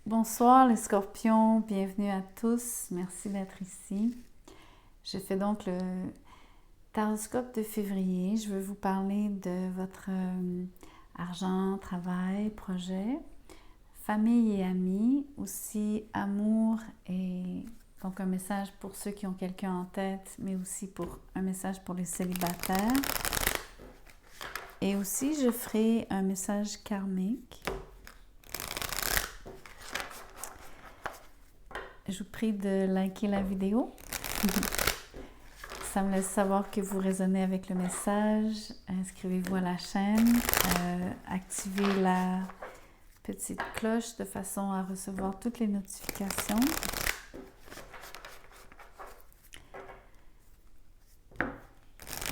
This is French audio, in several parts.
Bonsoir les scorpions, bienvenue à tous, merci d'être ici. Je fais donc le taroscope de février. Je veux vous parler de votre argent, travail, projet, famille et amis, aussi amour et donc un message pour ceux qui ont quelqu'un en tête, mais aussi pour un message pour les célibataires. Et aussi je ferai un message karmique. Je vous prie de liker la vidéo. Ça me laisse savoir que vous résonnez avec le message. Inscrivez-vous à la chaîne. Activez la petite cloche de façon à recevoir toutes les notifications.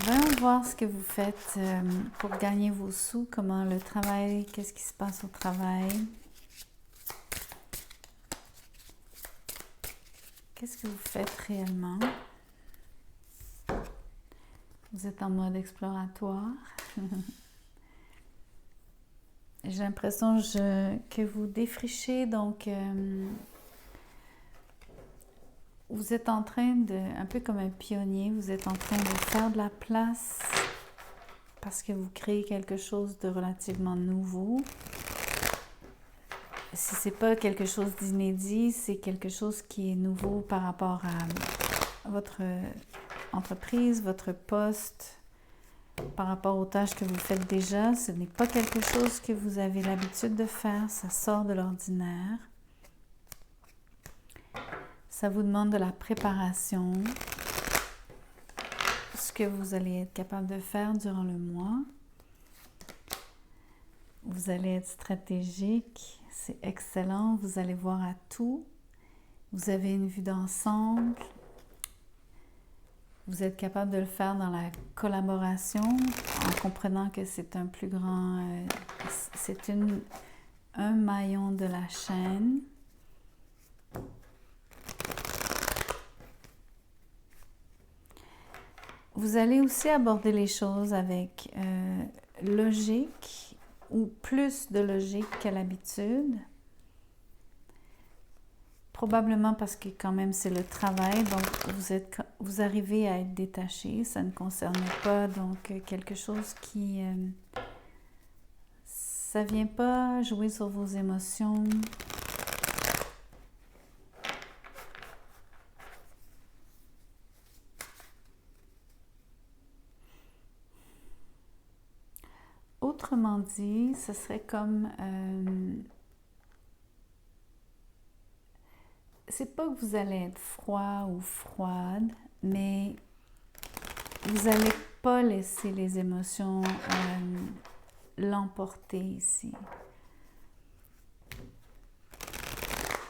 Voyons voir ce que vous faites pour gagner vos sous, comment le travail, qu'est-ce qui se passe au travail. Qu'est-ce que vous faites réellement? Vous êtes en mode exploratoire. J'ai l'impression que vous défrichez, donc vous êtes en train de, un peu comme un pionnier, vous êtes en train de faire de la place parce que vous créez quelque chose de relativement nouveau. Si c'est pas quelque chose d'inédit, c'est quelque chose qui est nouveau par rapport à votre entreprise, votre poste, par rapport aux tâches que vous faites déjà. Ce n'est pas quelque chose que vous avez l'habitude de faire, ça sort de l'ordinaire. Ça vous demande de la préparation, ce que vous allez être capable de faire durant le mois. Vous allez être stratégique, c'est excellent, vous allez voir à tout. Vous avez une vue d'ensemble. Vous êtes capable de le faire dans la collaboration en comprenant que c'est un plus grand... c'est un maillon de la chaîne. Vous allez aussi aborder les choses avec logique ou plus de logique qu'à l'habitude. Probablement parce que quand même c'est le travail, donc vous arrivez à être détaché, ça ne concerne pas donc quelque chose qui... ça ne vient pas jouer sur vos émotions. Autrement dit, ce serait comme... c'est pas que vous allez être froid ou froide, mais vous n'allez pas laisser les émotions l'emporter ici.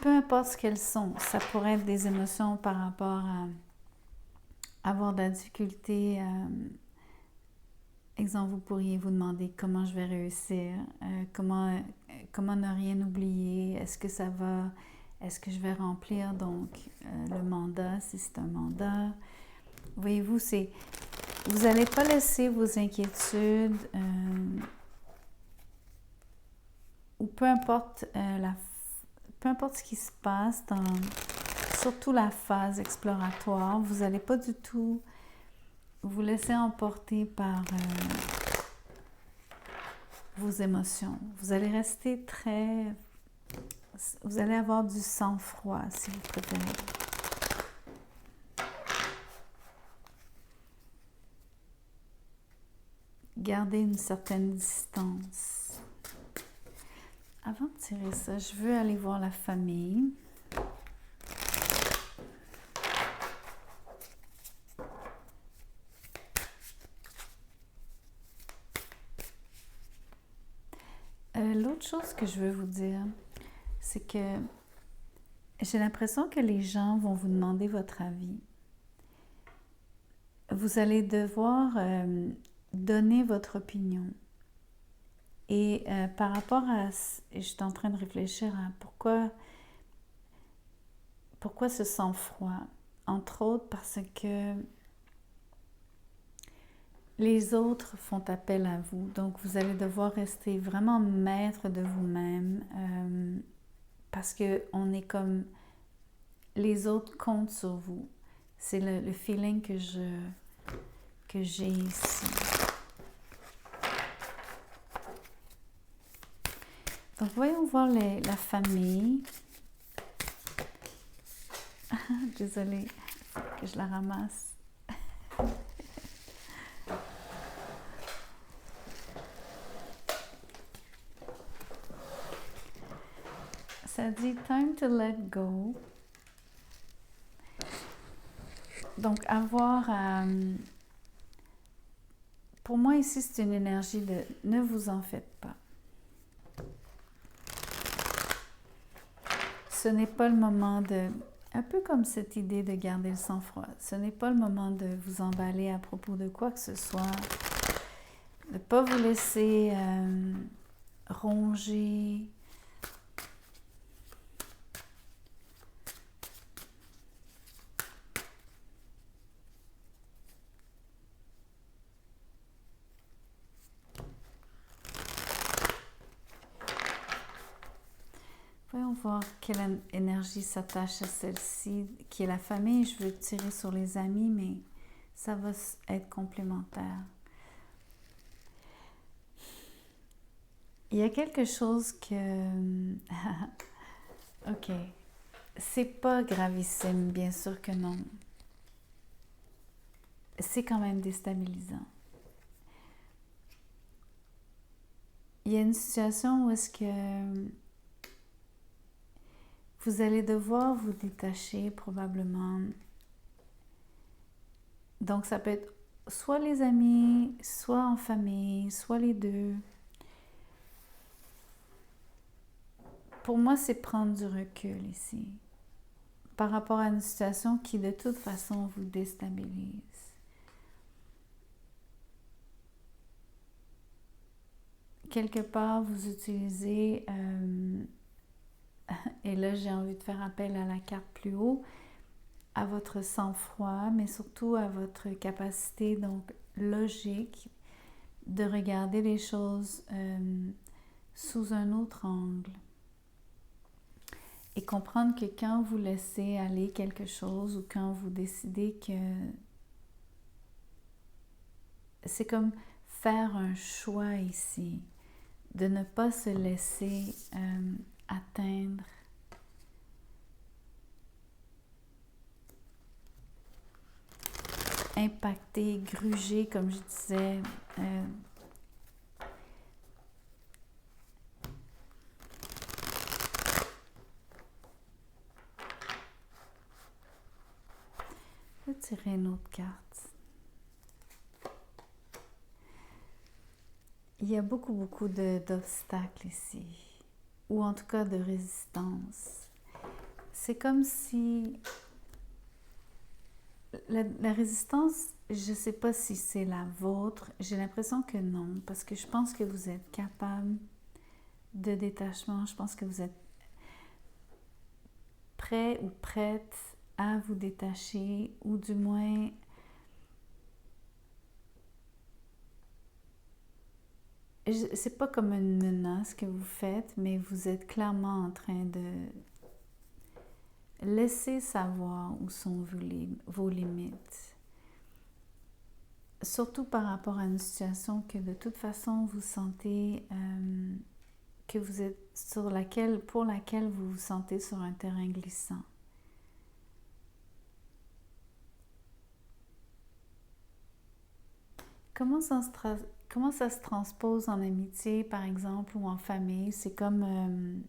Peu importe ce qu'elles sont, ça pourrait être des émotions par rapport à avoir de la difficulté. Exemple, vous pourriez vous demander comment je vais réussir, comment ne rien oublier, est-ce que ça va, est-ce que je vais remplir donc le mandat, si c'est un mandat. Voyez-vous, vous n'allez pas laisser vos inquiétudes ou peu importe ce qui se passe, surtout la phase exploratoire, vous n'allez pas du tout vous laisser emporter par vos émotions. Vous allez rester vous allez avoir du sang-froid, si vous préférez. Gardez une certaine distance. Avant de tirer ça, je veux aller voir la famille. L'autre chose que je veux vous dire, c'est que j'ai l'impression que les gens vont vous demander votre avis. Vous allez devoir donner votre opinion. Et par rapport à... Je suis en train de réfléchir à pourquoi ce sang-froid. Entre autres parce que les autres font appel à vous. Donc, vous allez devoir rester vraiment maître de vous-même parce qu'on est comme... Les autres comptent sur vous. C'est le feeling que j'ai ici. Donc, voyons voir la famille. Désolée, faut que je la ramasse. Ça dit « time to let go ». Donc, pour moi, ici, c'est une énergie de « ne vous en faites pas ». Ce n'est pas le moment de... Un peu comme cette idée de garder le sang-froid. Ce n'est pas le moment de vous emballer à propos de quoi que ce soit. De ne pas vous laisser ronger. Voyons voir quelle énergie s'attache à celle-ci, qui est la famille. Je veux tirer sur les amis, mais ça va être complémentaire. Il y a quelque chose que... OK. C'est pas gravissime, bien sûr que non. C'est quand même déstabilisant. Il y a une situation où est-ce que vous allez devoir vous détacher probablement. Donc, ça peut être soit les amis, soit en famille, soit les deux. Pour moi, c'est prendre du recul ici par rapport à une situation qui, de toute façon, vous déstabilise. Quelque part, vous utilisez, et là, j'ai envie de faire appel à la carte plus haut, à votre sang-froid, mais surtout à votre capacité donc logique de regarder les choses sous un autre angle. Et comprendre que quand vous laissez aller quelque chose ou quand vous décidez que c'est comme faire un choix ici, de ne pas se laisser atteindre impacter, gruger, comme je disais. Je vais tirer une autre carte. Il y a beaucoup d'obstacles ici, ou en tout cas de résistance. C'est comme si la résistance, je ne sais pas si c'est la vôtre, j'ai l'impression que non, parce que je pense que vous êtes capable de détachement, je pense que vous êtes prêt ou prête à vous détacher, ou du moins c'est pas comme une menace que vous faites, mais vous êtes clairement en train de laisser savoir où sont vos limites. Surtout par rapport à une situation que de toute façon vous sentez que vous êtes pour laquelle vous vous sentez sur un terrain glissant. Comment ça se transpose en amitié, par exemple, ou en famille? C'est comme...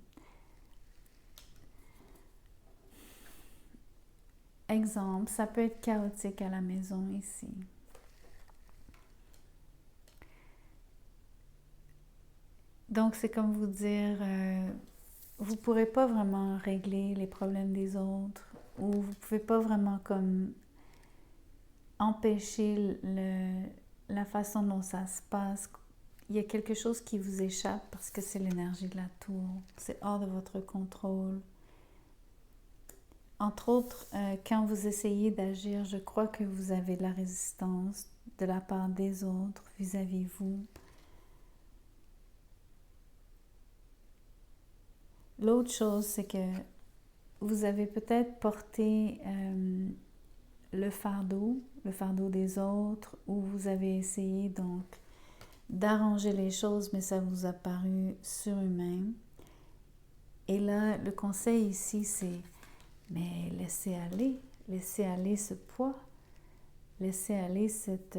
exemple, ça peut être chaotique à la maison ici. Donc, c'est comme vous dire, vous ne pourrez pas vraiment régler les problèmes des autres, ou vous ne pouvez pas vraiment comme empêcher la façon dont ça se passe. Il y a quelque chose qui vous échappe parce que c'est l'énergie de la tour. C'est hors de votre contrôle. Entre autres, quand vous essayez d'agir, je crois que vous avez de la résistance de la part des autres vis-à-vis vous. l'autre chose, c'est que vous avez peut-être porté le fardeau des autres, ou vous avez essayé donc d'arranger les choses, mais ça vous a paru surhumain. Et là, le conseil ici, c'est, mais laissez aller ce poids, laissez aller cette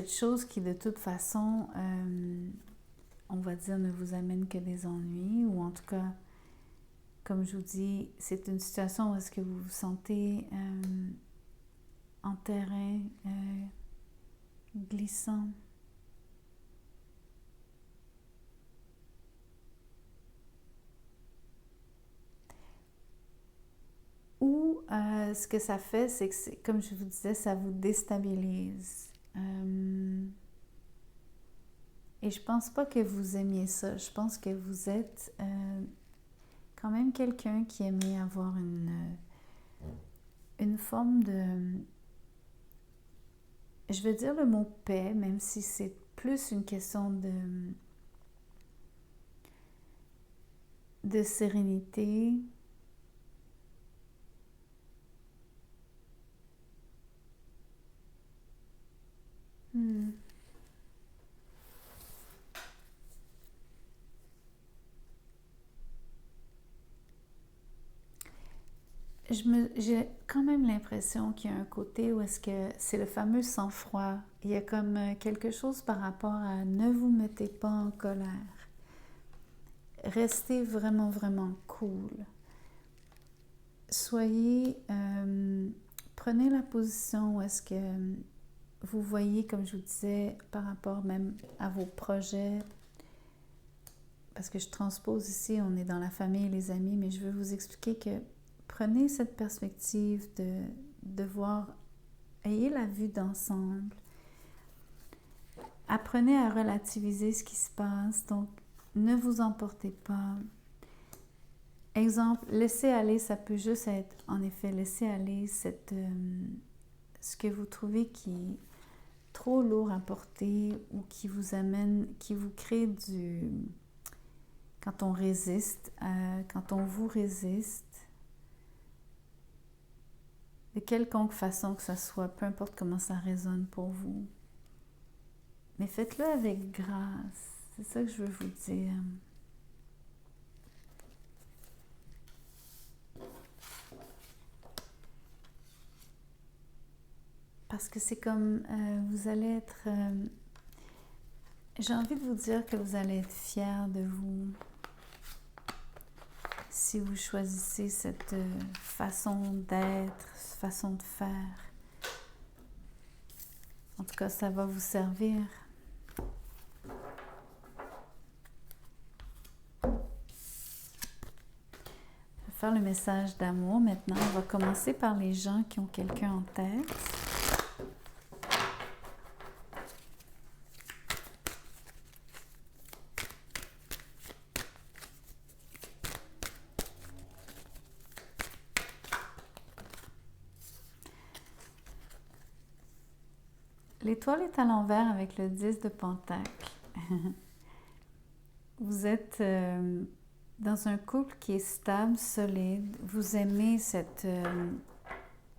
chose qui de toute façon, on va dire, ne vous amène que des ennuis, ou en tout cas, comme je vous dis, c'est une situation où est-ce que vous vous sentez en terrain glissant. Ou ce que ça fait, c'est que, comme je vous disais, ça vous déstabilise. Et je pense pas que vous aimiez ça. Je pense que vous êtes quand même quelqu'un qui aimait avoir une forme de... Je veux dire le mot paix, même si c'est plus une question de sérénité. J'ai quand même l'impression qu'il y a un côté où est-ce que c'est le fameux sang-froid. Il y a comme quelque chose par rapport à ne vous mettez pas en colère. Restez vraiment, vraiment cool. Soyez, prenez la position où est-ce que vous voyez, comme je vous disais, par rapport même à vos projets, parce que je transpose ici, on est dans la famille et les amis, mais je veux vous expliquer que prenez cette perspective de voir, ayez la vue d'ensemble. Apprenez à relativiser ce qui se passe, donc ne vous emportez pas. Exemple, laisser aller, ça peut juste être, en effet, laisser aller ce que vous trouvez qui est trop lourd à porter ou qui vous amène, qui vous crée du... Quand on résiste, quand on vous résiste, de quelconque façon que ça soit, peu importe comment ça résonne pour vous. Mais faites-le avec grâce. C'est ça que je veux vous dire. Parce que c'est comme vous allez être... j'ai envie de vous dire que vous allez être fiers de vous si vous choisissez cette façon d'être, cette façon de faire. En tout cas, ça va vous servir. Je vais faire le message d'amour maintenant. On va commencer par les gens qui ont quelqu'un en tête. L'étoile est à l'envers avec le 10 de Pentacle. Vous êtes dans un couple qui est stable, solide. Vous aimez cette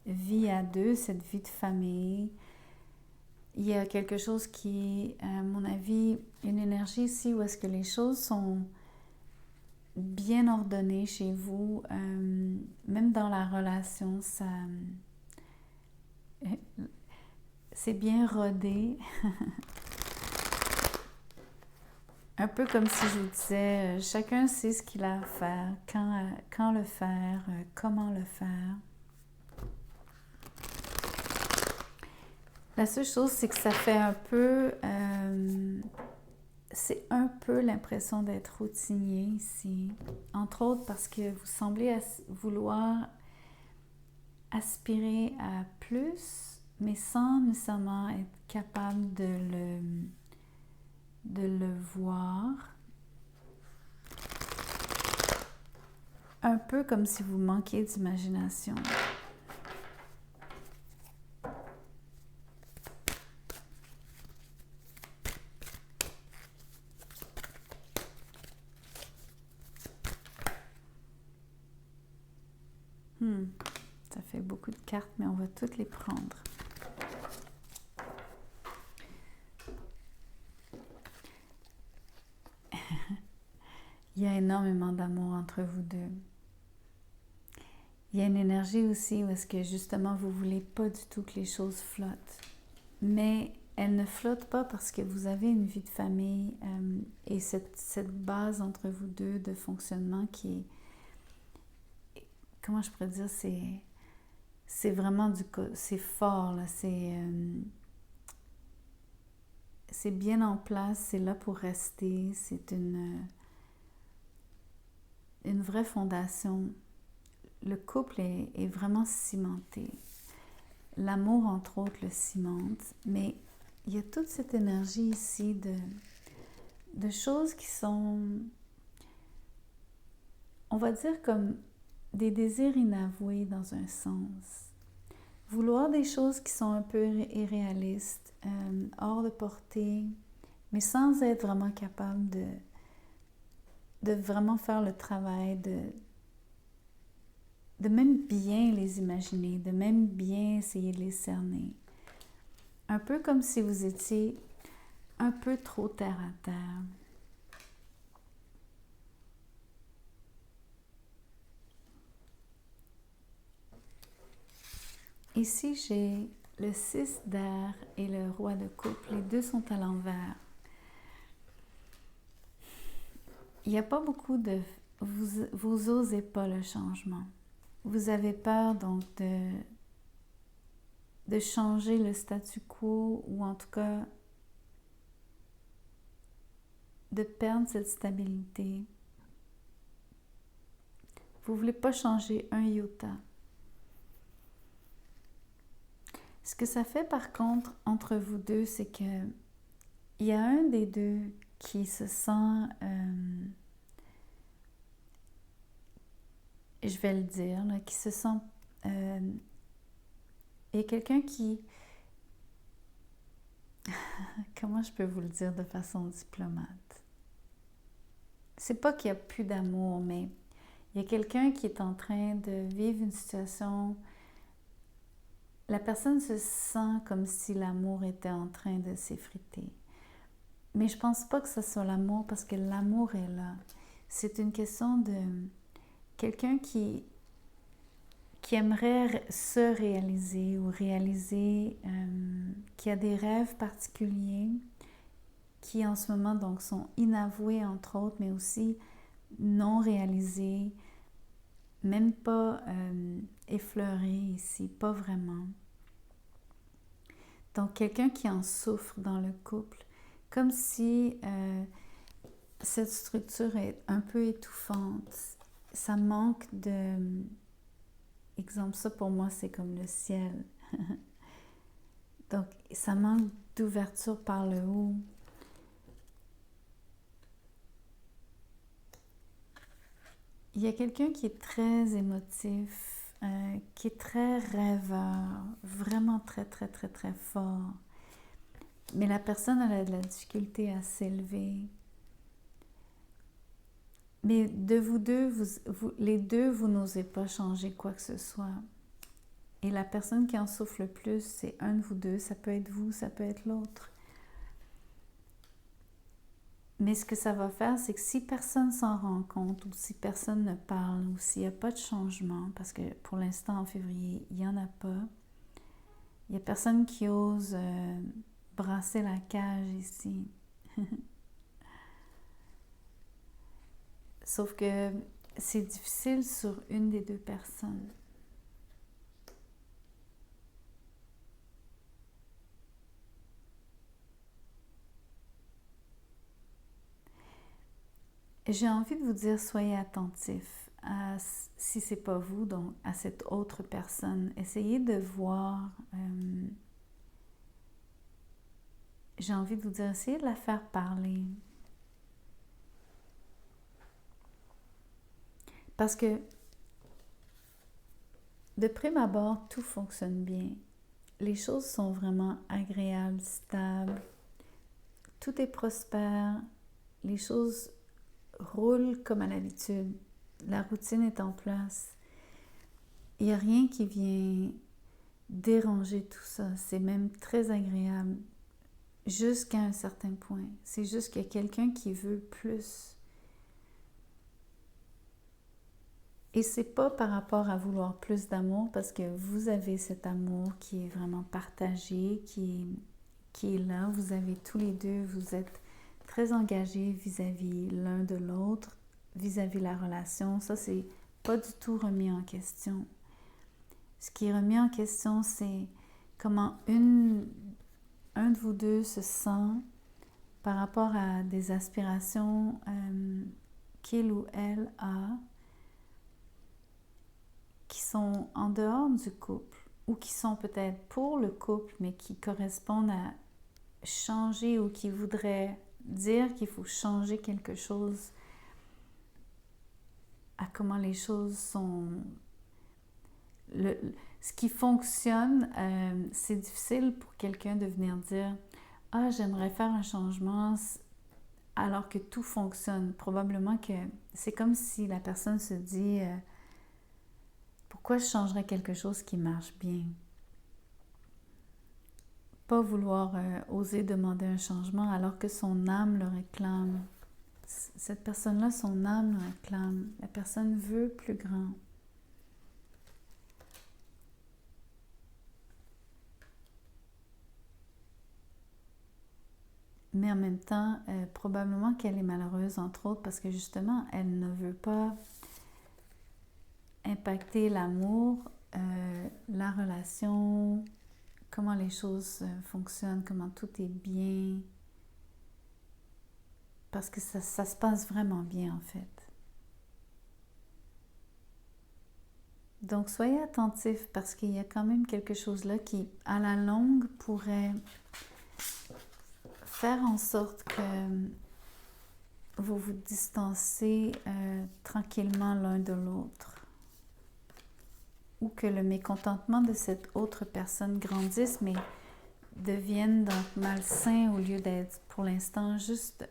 vie à deux, cette vie de famille. Il y a quelque chose qui, à mon avis, une énergie ici où est-ce que les choses sont bien ordonnées chez vous. Même dans la relation, ça... c'est bien rodé. Un peu comme si je vous disais, chacun sait ce qu'il a à faire, quand le faire, comment le faire. La seule chose, c'est que ça fait un peu... c'est un peu l'impression d'être routinier ici. Entre autres parce que vous semblez vouloir aspirer à plus, mais sans nécessairement être capable de le voir. Un peu comme si vous manquiez d'imagination. Ça fait beaucoup de cartes, mais on va toutes les prendre. Il y a énormément d'amour entre vous deux. Il y a une énergie aussi où est-ce que justement vous ne voulez pas du tout que les choses flottent. Mais elles ne flottent pas parce que vous avez une vie de famille et cette base entre vous deux de fonctionnement qui est, comment je pourrais dire, c'est vraiment c'est fort, là, c'est bien en place, c'est là pour rester, c'est une vraie fondation. Le couple est vraiment cimenté. L'amour, entre autres, le cimente, mais il y a toute cette énergie ici de choses qui sont, on va dire, comme des désirs inavoués dans un sens. Vouloir des choses qui sont un peu irréalistes, hors de portée, mais sans être vraiment capable de vraiment faire le travail, de même bien les imaginer, de même bien essayer de les cerner. Un peu comme si vous étiez un peu trop terre à terre. Ici, j'ai le 6 d'air et le roi de coupe. Les deux sont à l'envers. Il n'y a pas beaucoup de... Vous osez pas le changement. Vous avez peur donc de changer le statu quo ou en tout cas de perdre cette stabilité. Vous ne voulez pas changer un iota. Ce que ça fait par contre entre vous deux, c'est que il y a un des deux qui se sent, je vais le dire, là, qui se sent, il y a quelqu'un qui, comment je peux vous le dire de façon diplomate? C'est pas qu'il n'y a plus d'amour, mais il y a quelqu'un qui est en train de vivre une situation. La personne se sent comme si l'amour était en train de s'effriter. Mais je pense pas que ce soit l'amour parce que l'amour est là. C'est une question de quelqu'un qui aimerait se réaliser ou réaliser, qui a des rêves particuliers qui en ce moment donc sont inavoués entre autres, mais aussi non réalisés, même pas effleurés ici, pas vraiment. Donc quelqu'un qui en souffre dans le couple, comme si cette structure est un peu étouffante. Ça manque de... Exemple, ça pour moi c'est comme le ciel. Donc ça manque d'ouverture par le haut. Il y a quelqu'un qui est très émotif, qui est très rêveur, vraiment très, très, très, très fort. Mais la personne elle a de la difficulté à s'élever. Mais de vous deux, les deux, vous n'osez pas changer quoi que ce soit. Et la personne qui en souffre le plus, c'est un de vous deux. Ça peut être vous, ça peut être l'autre. Mais ce que ça va faire, c'est que si personne s'en rend compte ou si personne ne parle ou s'il n'y a pas de changement, parce que pour l'instant en février, il n'y en a pas, il n'y a personne qui ose brasser la cage ici. Sauf que c'est difficile sur une des deux personnes. J'ai envie de vous dire, soyez attentifs à, si c'est pas vous, donc à cette autre personne. Essayez de voir, j'ai envie de vous dire, essayez de la faire parler. Parce que de prime abord, tout fonctionne bien. Les choses sont vraiment agréables, stables. Tout est prospère. Les choses roule comme à l'habitude. La routine est en place. il n'y a rien qui vient déranger tout ça. C'est même très agréable jusqu'à un certain point. C'est juste qu'il y a quelqu'un qui veut plus. Et c'est pas par rapport à vouloir plus d'amour, parce que vous avez cet amour qui est vraiment partagé, qui est là. Vous avez tous les deux, vous êtes très engagés vis-à-vis l'un de l'autre, vis-à-vis la relation. Ça, c'est pas du tout remis en question. Ce qui est remis en question, c'est comment un de vous deux se sent par rapport à des aspirations qu'il ou elle a, qui sont en dehors du couple ou qui sont peut-être pour le couple, mais qui correspondent à changer ou qui voudraient dire qu'il faut changer quelque chose à comment les choses sont. Ce qui fonctionne, c'est difficile pour quelqu'un de venir dire « Ah, j'aimerais faire un changement », alors que tout fonctionne. Probablement que c'est comme si la personne se dit pourquoi je changerais quelque chose qui marche bien? Pas vouloir oser demander un changement alors que son âme le réclame. Cette personne-là, son âme le réclame. La personne veut plus grand. Mais en même temps, probablement qu'elle est malheureuse, entre autres, parce que justement, elle ne veut pas impacter l'amour, la relation, comment les choses fonctionnent, comment tout est bien. Parce que ça se passe vraiment bien, en fait. Donc, soyez attentifs, parce qu'il y a quand même quelque chose là qui, à la longue, pourrait faire en sorte que vous vous distancez tranquillement l'un de l'autre. Ou que le mécontentement de cette autre personne grandisse, mais devienne donc malsain au lieu d'être pour l'instant juste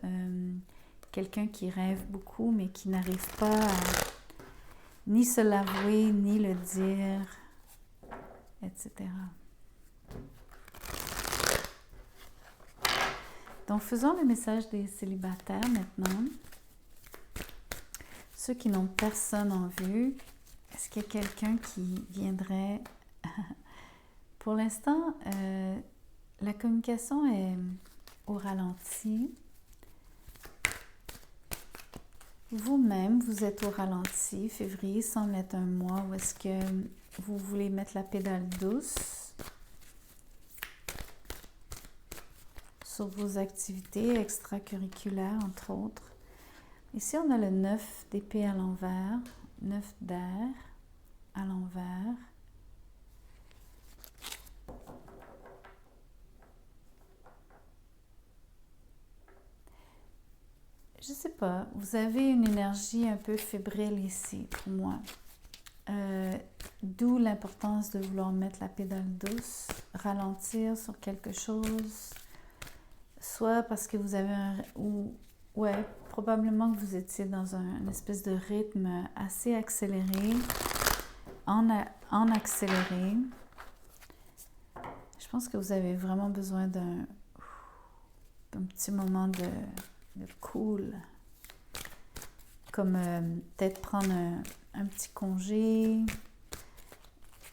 quelqu'un qui rêve beaucoup, mais qui n'arrive pas à ni se l'avouer, ni le dire, etc. Donc, faisons le message des célibataires maintenant. Ceux qui n'ont personne en vue, est-ce qu'il y a quelqu'un qui viendrait? Pour l'instant, la communication est au ralenti. Vous-même, vous êtes au ralenti. Février semble être un mois où est-ce que vous voulez mettre la pédale douce sur vos activités extracurriculaires, entre autres. Ici, on a le 9 d'épée à l'envers, 9 d'air à l'envers. Je sais pas, vous avez une énergie un peu fébrile ici pour moi. D'où l'importance de vouloir mettre la pédale douce, ralentir sur quelque chose, soit parce que vous avez probablement que vous étiez dans une espèce de rythme assez accéléré, en accéléré. Je pense que vous avez vraiment besoin d'un petit moment de cool, comme peut-être prendre un petit congé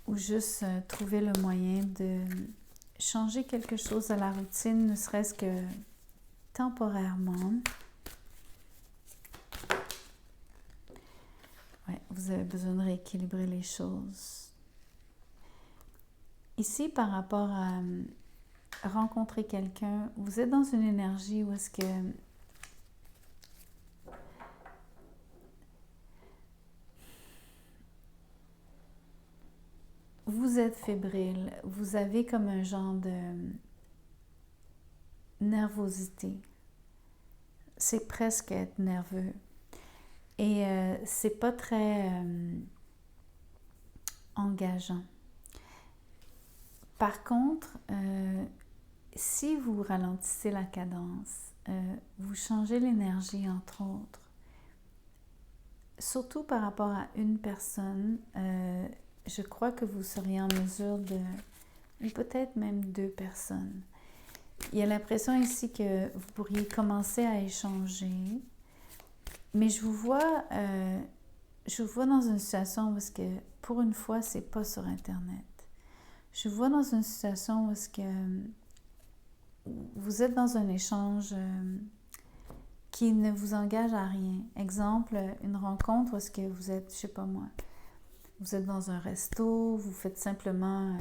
ou juste trouver le moyen de changer quelque chose à la routine, ne serait-ce que temporairement. Ouais, vous avez besoin de rééquilibrer les choses. Ici, par rapport à rencontrer quelqu'un, vous êtes dans une énergie où est-ce que vous êtes fébrile, vous avez comme un genre de nervosité. C'est presque être nerveux. Et c'est pas très engageant. Par contre, si vous ralentissez la cadence, vous changez l'énergie, entre autres, surtout par rapport à une personne, je crois que vous seriez en mesure de, ou peut-être même 2 personnes. Il y a l'impression ici que vous pourriez commencer à échanger, mais je vous vois dans une situation où est-ce que, pour une fois, c'est pas sur Internet. Je vous vois dans une situation où est-ce que vous êtes dans un échange qui ne vous engage à rien. Exemple, une rencontre où est-ce que vous êtes, je sais pas moi, vous êtes dans un resto, vous faites simplement,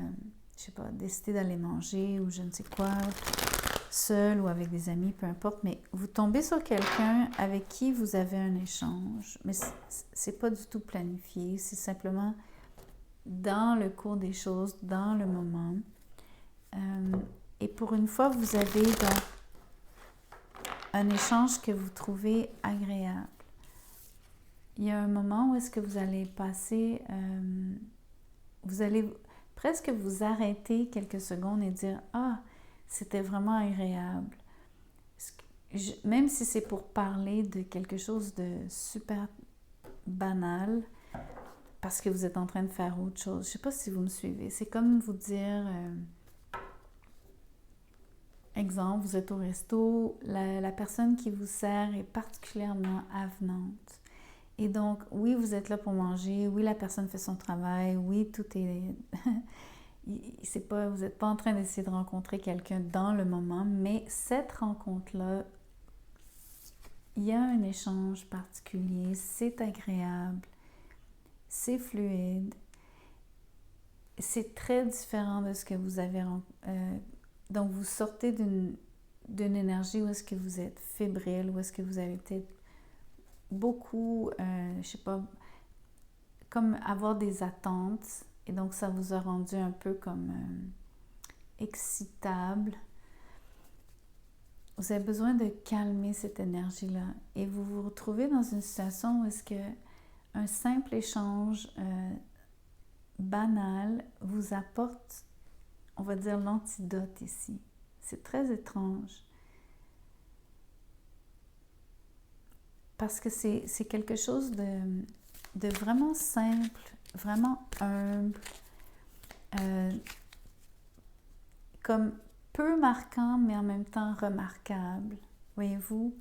je sais pas, décider d'aller manger ou je ne sais quoi, seul ou avec des amis, peu importe, mais vous tombez sur quelqu'un avec qui vous avez un échange, mais c'est pas du tout planifié, c'est simplement dans le cours des choses, dans le moment. Et pour une fois, vous avez donc un échange que vous trouvez agréable. Il y a un moment où est-ce que vous allez passer, vous allez presque vous arrêter quelques secondes et dire « Ah, c'était vraiment agréable. » Même si c'est pour parler de quelque chose de super banal, parce que vous êtes en train de faire autre chose. Je ne sais pas si vous me suivez. C'est comme vous dire, exemple, vous êtes au resto, la personne qui vous sert est particulièrement avenante. Et donc, oui, vous êtes là pour manger, oui, la personne fait son travail, oui, tout est... c'est pas, vous n'êtes pas en train d'essayer de rencontrer quelqu'un dans le moment, mais cette rencontre-là, il y a un échange particulier, c'est agréable, c'est fluide, c'est très différent de ce que vous avez... donc, vous sortez d'une énergie où est-ce que vous êtes fébrile, où est-ce que vous avez peut-être beaucoup, je sais pas, comme avoir des attentes, et donc ça vous a rendu un peu comme excitable. Vous avez besoin de calmer cette énergie-là, et vous vous retrouvez dans une situation où est-ce que un simple échange banal vous apporte, on va dire, l'antidote ici. C'est très étrange. Parce que c'est quelque chose de vraiment simple, vraiment humble, comme peu marquant, mais en même temps remarquable. Voyez-vous,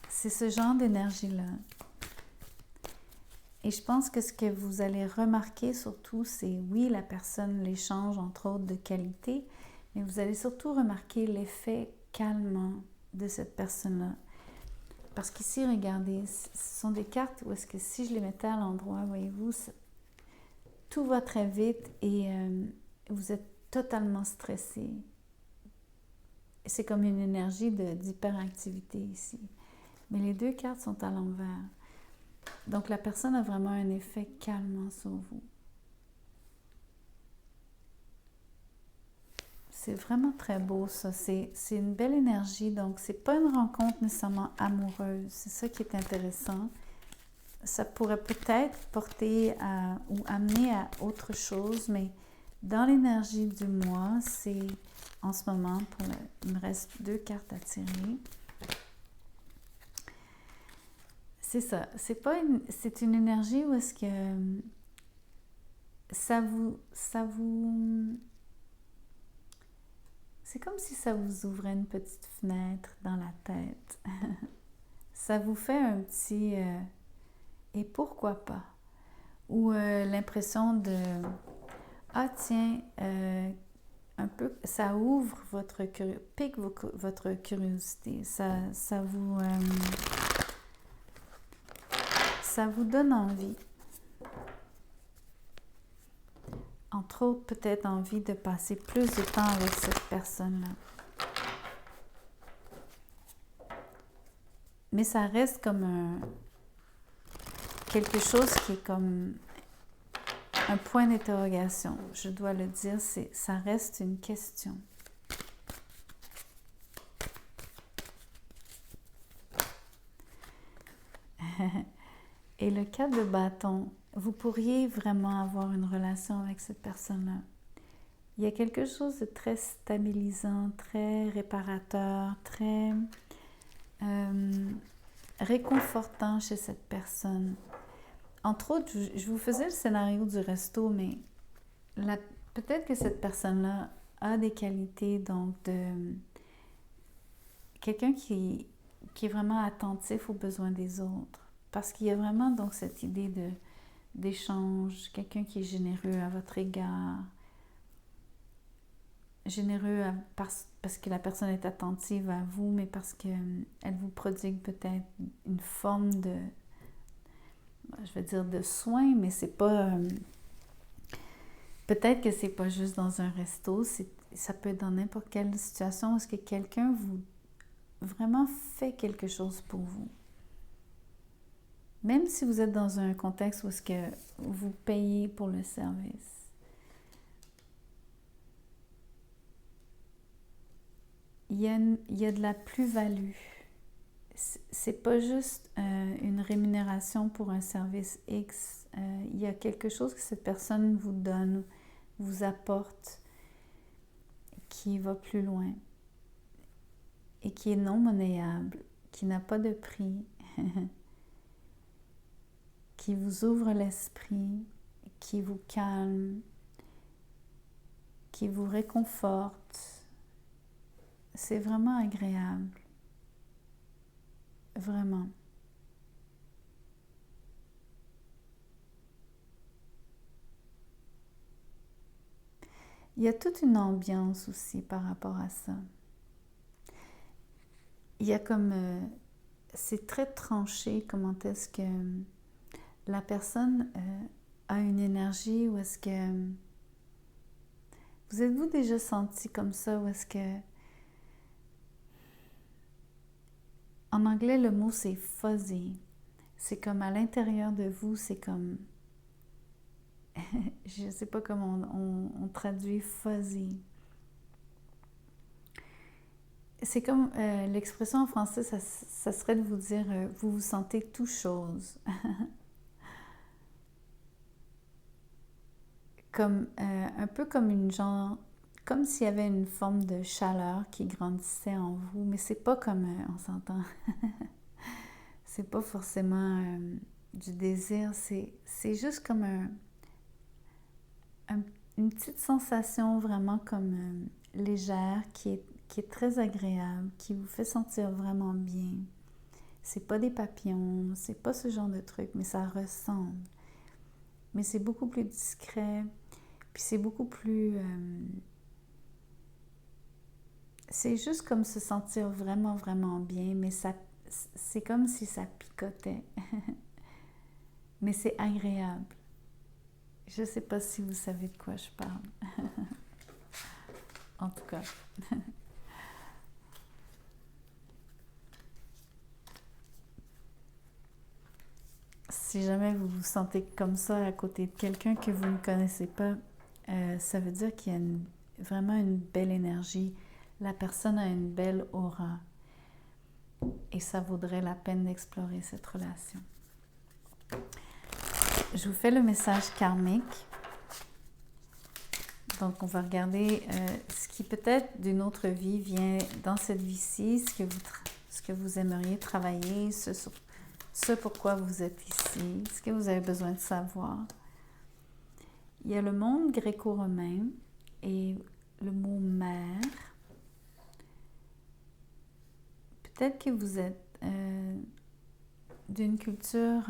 c'est ce genre d'énergie-là. Et je pense que ce que vous allez remarquer surtout, c'est oui, la personne, l'échange, entre autres, de qualité, mais vous allez surtout remarquer l'effet calmant de cette personne-là. Parce qu'ici, regardez, ce sont des cartes où est-ce que si je les mettais à l'endroit, voyez-vous, tout va très vite et vous êtes totalement stressé. C'est comme une énergie d'hyperactivité ici. Mais les 2 cartes sont à l'envers. Donc, la personne a vraiment un effet calmant sur vous. C'est vraiment très beau, ça. C'est une belle énergie. Donc, c'est pas une rencontre nécessairement amoureuse. C'est ça qui est intéressant. Ça pourrait peut-être porter ou amener à autre chose, mais dans l'énergie du mois, c'est en ce moment, il me reste 2 cartes à tirer. C'est ça. C'est une énergie où est-ce que ça vous... C'est comme si ça vous ouvrait une petite fenêtre dans la tête. Ça vous fait un petit... et pourquoi pas? Ou l'impression de... Ah tiens, un peu, ça ouvre pique votre curiosité. Ça vous donne envie. Entre autres, peut-être envie de passer plus de temps avec cette personne-là. Mais ça reste comme quelque chose qui est comme un point d'interrogation. Je dois le dire, ça reste une question. Et le 4 de bâton, vous pourriez vraiment avoir une relation avec cette personne-là. Il y a quelque chose de très stabilisant, très réparateur, très réconfortant chez cette personne. entre autres, je vous faisais le scénario du resto, mais peut-être que cette personne-là a des qualités, donc de quelqu'un qui est vraiment attentif aux besoins des autres. Parce qu'il y a vraiment donc cette idée d'échange, quelqu'un qui est généreux à votre égard, généreux parce que la personne est attentive à vous, mais parce qu'elle vous prodigue peut-être une forme de, je vais dire de soin, mais c'est pas... peut-être que c'est pas juste dans un resto, ça peut être dans n'importe quelle situation où est-ce que quelqu'un vous vraiment fait quelque chose pour vous. Même si vous êtes dans un contexte où est-ce que vous payez pour le service. Il y a de la plus-value. C'est pas juste une rémunération pour un service X. Il y a quelque chose que cette personne vous donne, vous apporte, qui va plus loin et qui est non monnayable, qui n'a pas de prix, qui vous ouvre l'esprit, qui vous calme, qui vous réconforte. C'est vraiment agréable. Vraiment. Il y a toute une ambiance aussi par rapport à ça. Il y a comme... c'est très tranché comment est-ce que la personne a une énergie ou est-ce que... vous êtes-vous déjà senti comme ça ou est-ce que... En anglais, le mot c'est fuzzy. C'est comme à l'intérieur de vous, c'est comme... je ne sais pas comment on traduit fuzzy. C'est comme l'expression en français, ça serait de vous dire vous vous sentez tout chose. Comme, un peu comme une genre... comme s'il y avait une forme de chaleur qui grandissait en vous, mais c'est pas comme... on s'entend. C'est pas forcément du désir, c'est juste comme une petite sensation vraiment comme légère qui est très agréable, qui vous fait sentir vraiment bien. C'est pas des papillons, c'est pas ce genre de truc, mais ça ressemble. Mais c'est beaucoup plus discret, puis c'est beaucoup plus... c'est juste comme se sentir vraiment, vraiment bien, mais c'est comme si ça picotait. Mais c'est agréable. Je ne sais pas si vous savez de quoi je parle. En tout cas. Si jamais vous vous sentez comme ça à côté de quelqu'un que vous ne connaissez pas, ça veut dire qu'il y a vraiment une belle énergie. La personne a une belle aura. Et ça vaudrait la peine d'explorer cette relation. Je vous fais le message karmique. Donc, on va regarder ce qui peut-être d'une autre vie vient dans cette vie-ci, ce que vous aimeriez travailler, ce pourquoi vous êtes ici, ce que vous avez besoin de savoir. Il y a le monde gréco-romain et le mot mère. Peut-être que vous êtes d'une culture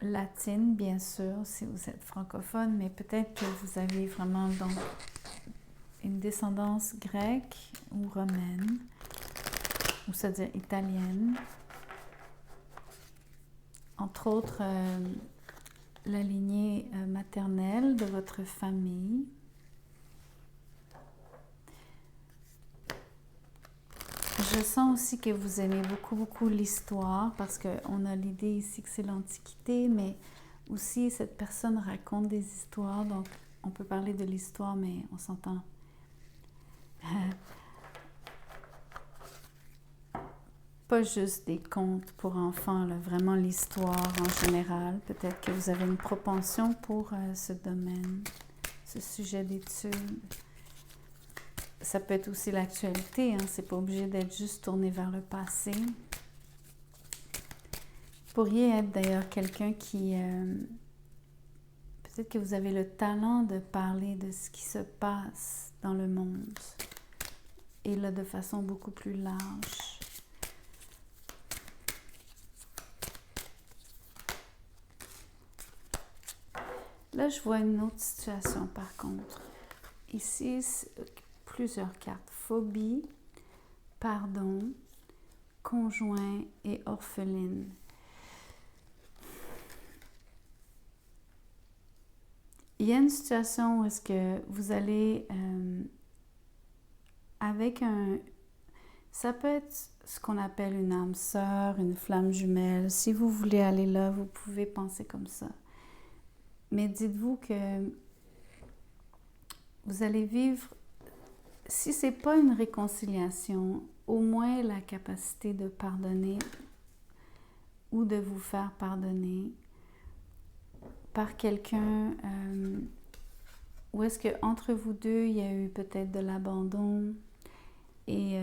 latine, bien sûr, si vous êtes francophone, mais peut-être que vous avez vraiment donc une descendance grecque ou romaine, ou c'est-à-dire italienne. Entre autres, la lignée maternelle de votre famille. Je sens aussi que vous aimez beaucoup, beaucoup l'histoire parce qu'on a l'idée ici que c'est l'Antiquité, mais aussi cette personne raconte des histoires, donc on peut parler de l'histoire, mais on s'entend. Pas juste des contes pour enfants, là, vraiment l'histoire en général. Peut-être que vous avez une propension pour ce domaine, ce sujet d'étude. Ça peut être aussi l'actualité, hein? C'est pas obligé d'être juste tourné vers le passé. pourriez être d'ailleurs quelqu'un qui... peut-être que vous avez le talent de parler de ce qui se passe dans le monde. Et là, de façon beaucoup plus large. Là, je vois une autre situation par contre. Ici, plusieurs cartes. Phobie, pardon, conjoint et orpheline. Il y a une situation où est-ce que vous allez avec un... Ça peut être ce qu'on appelle une âme sœur, une flamme jumelle. Si vous voulez aller là, vous pouvez penser comme ça. Mais dites-vous que vous allez vivre, si ce n'est pas une réconciliation, au moins la capacité de pardonner ou de vous faire pardonner par quelqu'un où est-ce qu'entre vous deux, il y a eu peut-être de l'abandon et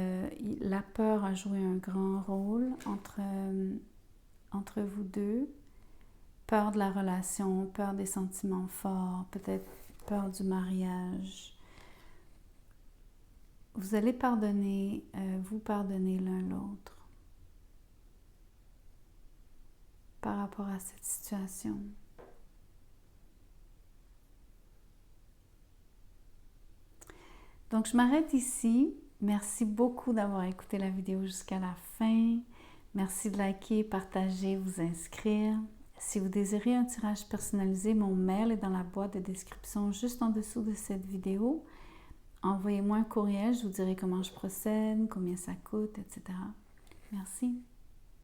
la peur a joué un grand rôle entre vous deux. Peur de la relation, peur des sentiments forts, peut-être peur du mariage. Vous allez pardonner, vous pardonner l'un l'autre par rapport à cette situation. Donc, je m'arrête ici. Merci beaucoup d'avoir écouté la vidéo jusqu'à la fin. Merci de liker, partager, vous inscrire. Si vous désirez un tirage personnalisé, mon mail est dans la boîte de description juste en dessous de cette vidéo. Envoyez-moi un courriel, je vous dirai comment je procède, combien ça coûte, etc. Merci.